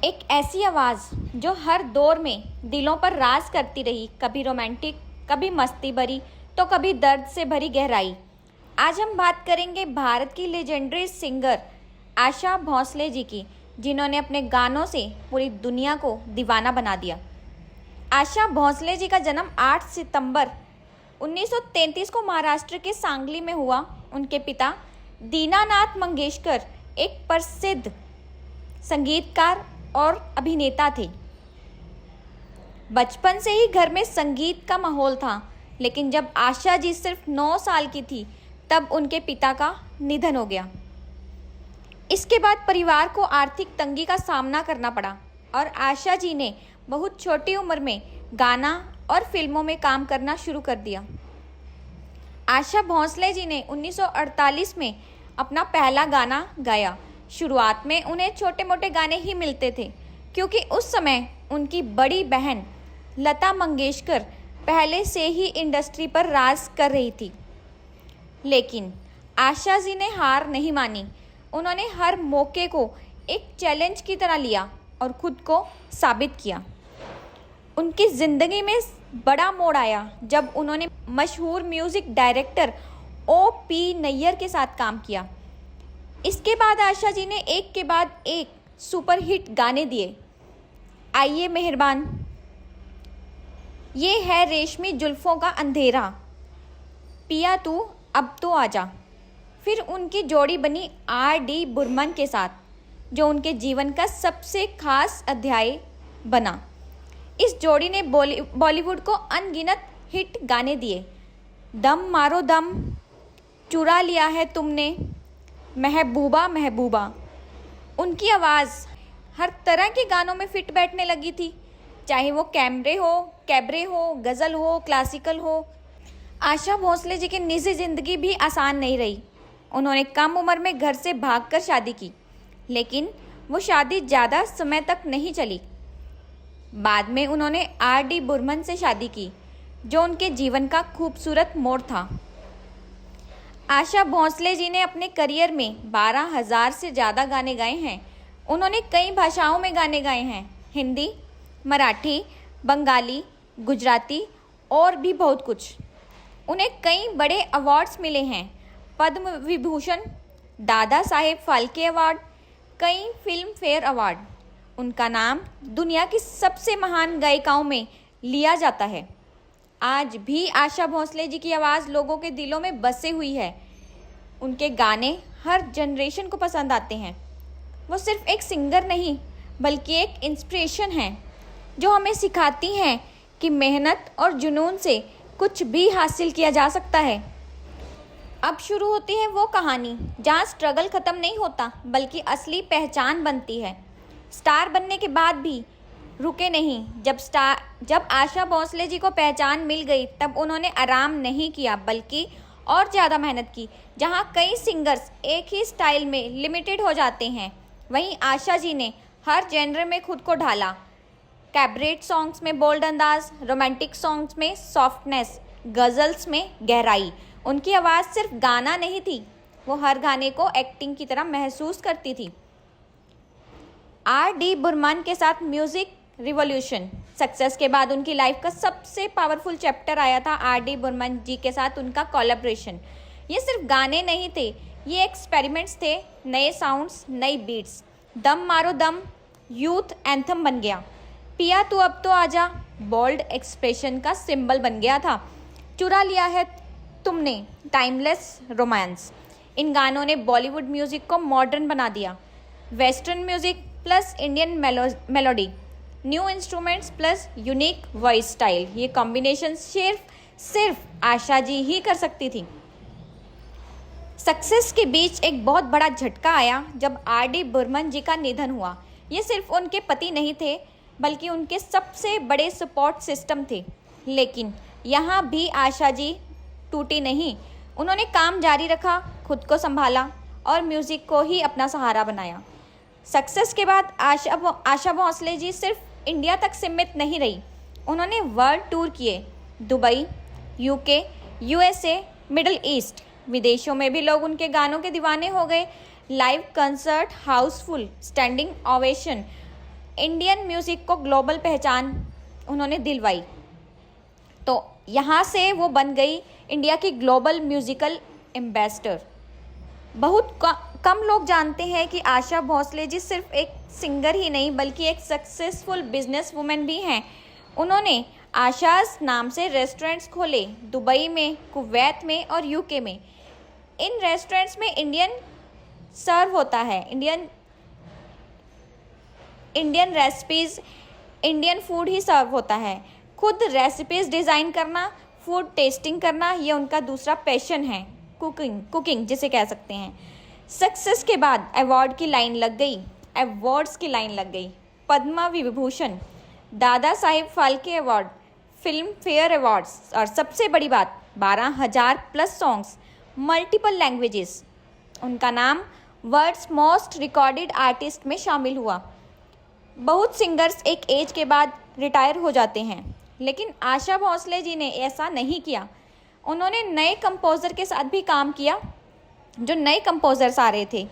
एक ऐसी आवाज़ जो हर दौर में दिलों पर राज करती रही, कभी रोमांटिक, कभी मस्ती भरी, तो कभी दर्द से भरी गहराई। आज हम बात करेंगे भारत की लेजेंडरी सिंगर आशा भोसले जी की, जिन्होंने अपने गानों से पूरी दुनिया को दीवाना बना दिया। आशा भोसले जी का जन्म 8 सितंबर 1933 को महाराष्ट्र के सांगली में हुआ। उनके पिता दीनानाथ मंगेशकर एक प्रसिद्ध संगीतकार और अभिनेता थे। बचपन से ही घर में संगीत का माहौल था, लेकिन जब आशा जी सिर्फ 9 साल की थी तब उनके पिता का निधन हो गया। इसके बाद परिवार को आर्थिक तंगी का सामना करना पड़ा और आशा जी ने बहुत छोटी उम्र में गाना और फिल्मों में काम करना शुरू कर दिया। आशा भोसले जी ने 1948 में अपना पहला गाना गाया। शुरुआत में उन्हें छोटे मोटे गाने ही मिलते थे, क्योंकि उस समय उनकी बड़ी बहन लता मंगेशकर पहले से ही इंडस्ट्री पर राज कर रही थी। लेकिन आशा जी ने हार नहीं मानी। उन्होंने हर मौके को एक चैलेंज की तरह लिया और खुद को साबित किया। उनकी ज़िंदगी में बड़ा मोड़ आया जब उन्होंने मशहूर म्यूज़िक डायरेक्टर O.P. नैयर के साथ काम किया। इसके बाद आशा जी ने एक के बाद एक सुपरहिट गाने दिए। आइए मेहरबान, ये है रेशमी जुल्फ़ों का अंधेरा, पिया तू अब तो आजा। फिर उनकी जोड़ी बनी R.D. बर्मन के साथ, जो उनके जीवन का सबसे खास अध्याय बना। इस जोड़ी ने बॉलीवुड को अनगिनत हिट गाने दिए। दम मारो दम, चुरा लिया है तुमने, महबूबा महबूबा। उनकी आवाज़ हर तरह के गानों में फिट बैठने लगी थी, चाहे वो कैबरे हो, गज़ल हो, क्लासिकल हो। आशा भोसले जी की निजी ज़िंदगी भी आसान नहीं रही। उन्होंने कम उम्र में घर से भागकर शादी की, लेकिन वो शादी ज़्यादा समय तक नहीं चली। बाद में उन्होंने R.D. बर्मन से शादी की, जो उनके जीवन का खूबसूरत मोड़ था। आशा भोसले जी ने अपने करियर में 12,000 से ज़्यादा गाने गाए हैं। उन्होंने कई भाषाओं में गाने गाए हैं, हिंदी, मराठी, बंगाली, गुजराती और भी बहुत कुछ। उन्हें कई बड़े अवार्ड्स मिले हैं, पद्म विभूषण, दादा साहेब फाल्के अवार्ड, कई फिल्म फेयर अवार्ड। उनका नाम दुनिया की सबसे महान गायिकाओं में लिया जाता है। आज भी आशा भोसले जी की आवाज़ लोगों के दिलों में बसे हुई है। उनके गाने हर जनरेशन को पसंद आते हैं। वो सिर्फ एक सिंगर नहीं, बल्कि एक इंस्पिरेशन है, जो हमें सिखाती हैं कि मेहनत और जुनून से कुछ भी हासिल किया जा सकता है। अब शुरू होती है वो कहानी जहाँ स्ट्रगल ख़त्म नहीं होता, बल्कि असली पहचान बनती है। स्टार बनने के बाद भी रुके नहीं। जब आशा भोसले जी को पहचान मिल गई, तब उन्होंने आराम नहीं किया, बल्कि और ज़्यादा मेहनत की। जहाँ कई सिंगर्स एक ही स्टाइल में लिमिटेड हो जाते हैं, वहीं आशा जी ने हर जेनर में खुद को ढाला। कैबरेट सॉन्ग्स में बोल्ड अंदाज, रोमांटिक सॉन्ग्स में सॉफ्टनेस, गज़ल्स में गहराई। उनकी आवाज़ सिर्फ गाना नहीं थी, वो हर गाने को एक्टिंग की तरह महसूस करती थी। R.D. बर्मन के साथ म्यूज़िक रिवॉल्यूशन सक्सेस के बाद उनकी लाइफ का सबसे पावरफुल चैप्टर आया था R.D. बर्मन जी के साथ उनका कोलैबोरेशन। ये सिर्फ गाने नहीं थे, ये एक्सपेरिमेंट्स थे, नए साउंड्स, नई बीट्स। दम मारो दम यूथ एंथम बन गया। पिया तू अब तो आजा बोल्ड एक्सप्रेशन का सिंबल बन गया था। चुरा लिया है तुमने टाइमलेस रोमांस। इन गानों ने बॉलीवुड म्यूज़िक को मॉडर्न बना दिया। Western music plus Indian melody, new instruments plus unique voice style, ये कॉम्बिनेशन सिर्फ आशा जी ही कर सकती थी। सक्सेस के बीच एक बहुत बड़ा झटका आया जब R.D. बर्मन जी का निधन हुआ। ये सिर्फ उनके पति नहीं थे, बल्कि उनके सबसे बड़े सपोर्ट सिस्टम थे। लेकिन यहाँ भी आशा जी टूटी नहीं। उन्होंने काम जारी रखा, खुद को संभाला और म्यूज़िक को ही अपना सहारा बनाया। सक्सेस के बाद आशा भोसले जी सिर्फ इंडिया तक सीमित नहीं रही। उन्होंने वर्ल्ड टूर किए, Dubai, UK, USA, middle east. विदेशों में भी लोग उनके गानों के दीवाने हो गए। Live concert Housefull, standing ovation. Indian music को ग्लोबल पहचान उन्होंने दिलवाई। तो यहाँ से वो बन गई इंडिया की ग्लोबल म्यूज़िकल एम्बेसडर। बहुत कम लोग जानते हैं कि आशा भोसले जी सिर्फ एक सिंगर ही नहीं बल्कि एक सक्सेसफुल बिजनेस वुमेन भी हैं। उन्होंने आशाज़ नाम से रेस्टोरेंट्स खोले दुबई में, कुवैत में और यूके में। इन रेस्टोरेंट्स में इंडियन सर्व होता है, इंडियन रेसिपीज़, इंडियन फूड ही सर्व होता है। खुद रेसिपीज़ डिज़ाइन करना, फूड टेस्टिंग करना, ये उनका दूसरा पैशन है। कुकिंग जिसे कह सकते हैं। सक्सेस के बाद अवार्ड्स की लाइन लग गई। पद्म विभूषण, दादा Sahib Phalke award, film fair awards और सबसे बड़ी बात 12,000 प्लस सॉन्ग्स, मल्टीपल लैंग्वेजेस। उनका नाम वर्ल्ड्स मोस्ट रिकॉर्डेड आर्टिस्ट में शामिल हुआ। बहुत सिंगर्स एक एज के बाद रिटायर हो जाते हैं, लेकिन आशा भोसले जी ने ऐसा नहीं किया। उन्होंने नए कंपोज़र के साथ भी काम किया। जो नए कंपोज़र्स आ रहे थे,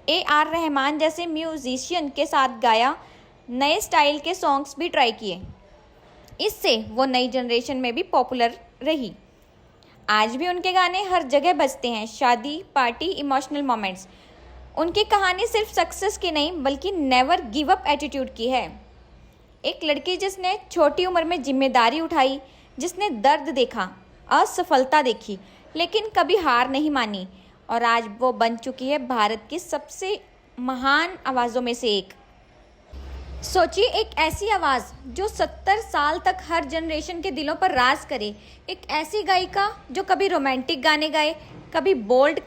AR रहमान जैसे म्यूजिशियन के साथ गाया, नए स्टाइल के सॉन्ग्स भी ट्राई किए। इससे वो नई जनरेशन में भी पॉपुलर रही। आज भी उनके गाने हर जगह बजते हैं, शादी, पार्टी, इमोशनल मोमेंट्स। उनकी कहानी सिर्फ सक्सेस की नहीं बल्कि नेवर गिव अप एटीट्यूड की है। एक लड़की जिसने छोटी उम्र में जिम्मेदारी उठाई, जिसने दर्द देखा, असफलता देखी, लेकिन कभी हार नहीं मानी, और आज वो बन चुकी है भारत की सबसे महान आवाज़ों में से एक। सोचिए, एक ऐसी आवाज़ जो 70 साल तक हर जनरेशन के दिलों पर राज करे। एक ऐसी गायिका जो कभी रोमांटिक गाने गाए, कभी बोल्ड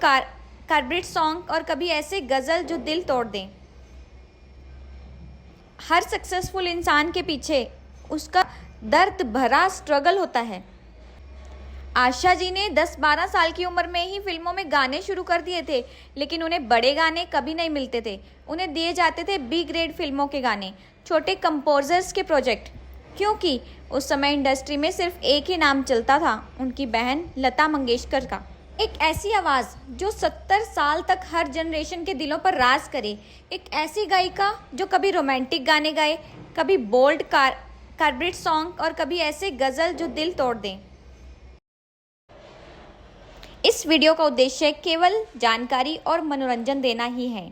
कार्बेट सॉन्ग और कभी ऐसे गज़ल जो दिल तोड़ दें। हर सक्सेसफुल इंसान के पीछे उसका दर्द भरा स्ट्रगल होता है। आशा जी ने 10-12 साल की उम्र में ही फिल्मों में गाने शुरू कर दिए थे, लेकिन उन्हें बड़े गाने कभी नहीं मिलते थे। उन्हें दिए जाते थे बी ग्रेड फिल्मों के गाने, छोटे कंपोजर्स के प्रोजेक्ट, क्योंकि उस समय इंडस्ट्री में सिर्फ एक ही नाम चलता था, उनकी बहन लता मंगेशकर का। एक ऐसी आवाज़ जो 70 साल तक हर जनरेशन के दिलों पर राज करे। एक ऐसी गायिका जो कभी रोमांटिक गाने गाए, कभी बोल्ड कार्बेट सॉन्ग और कभी ऐसे गज़ल जो दिल तोड़ दें। इस वीडियो का उद्देश्य केवल जानकारी और मनोरंजन देना ही है।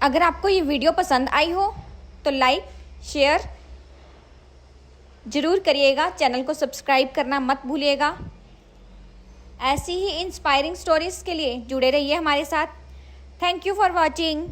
अगर आपको ये वीडियो पसंद आई हो तो लाइक, शेयर ज़रूर करिएगा। चैनल को सब्सक्राइब करना मत भूलिएगा। ऐसी ही इंस्पायरिंग स्टोरीज़ के लिए जुड़े रहिए हमारे साथ। Thank you for watching.